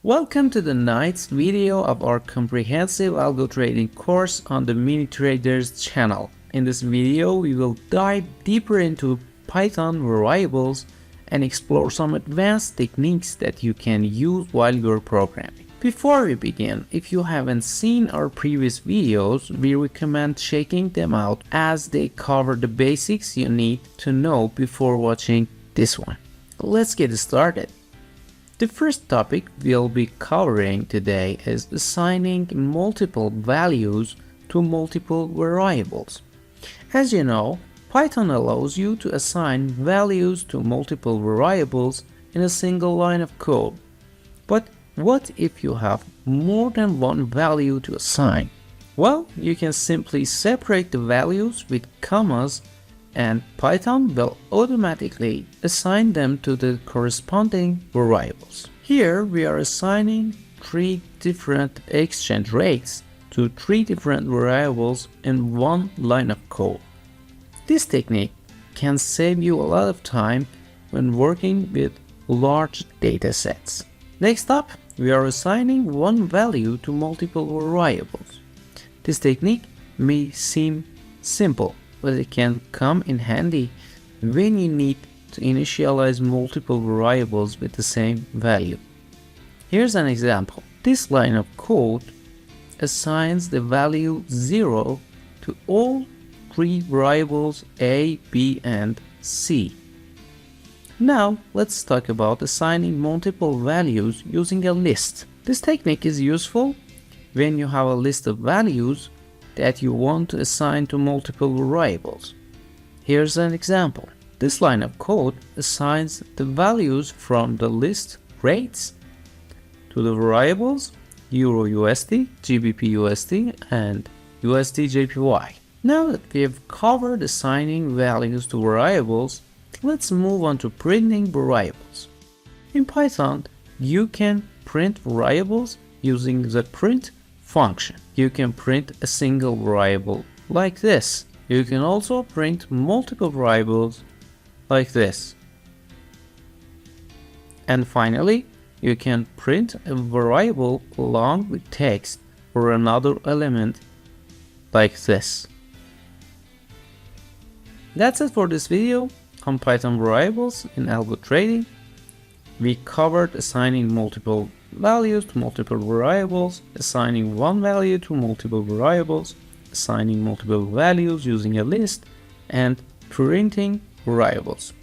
Welcome to the ninth video of our comprehensive algo trading course on the Mini Traders channel. In this video, we will dive deeper into Python variables and explore some advanced techniques that you can use while you're programming. Before we begin, if you haven't seen our previous videos, we recommend checking them out as they cover the basics you need to know before watching this one. Let's get started. The first topic we'll be covering today is assigning multiple values to multiple variables. As you know, Python allows you to assign values to multiple variables in a single line of code. But what if you have more than one value to assign? Well, you can simply separate the values with commas and Python will automatically assign them to the corresponding variables. Here we are assigning three different exchange rates to three different variables in one line of code. This technique can save you a lot of time when working with large data sets. Next up, we are assigning one value to multiple variables. This technique may seem simple, but it can come in handy when you need to initialize multiple variables with the same value. Here's an example. This line of code assigns the value 0 to all three variables A, B, and C. Now let's talk about assigning multiple values using a list. This technique is useful when you have a list of values that you want to assign to multiple variables. Here's an example. This line of code assigns the values from the list rates to the variables Euro USD, GBP USD, and USD JPY. Now that we have covered assigning values to variables, let's move on to printing variables. In Python, you can print variables using the print function. You can print a single variable like this. You can also print multiple variables like this. And finally, you can print a variable along with text or another element like this. That's it for this video on Python variables in algo trading. We covered assigning multiple values to multiple variables, assigning one value to multiple variables, assigning multiple values using a list, and printing variables.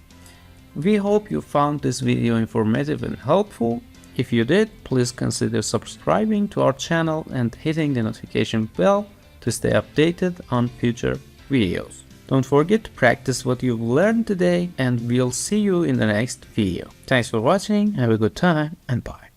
We hope you found this video informative and helpful. If you did, please consider subscribing to our channel and hitting the notification bell to stay updated on future videos. Don't forget to practice what you've learned today, and we'll see you in the next video. Thanks for watching, have a good time, and bye.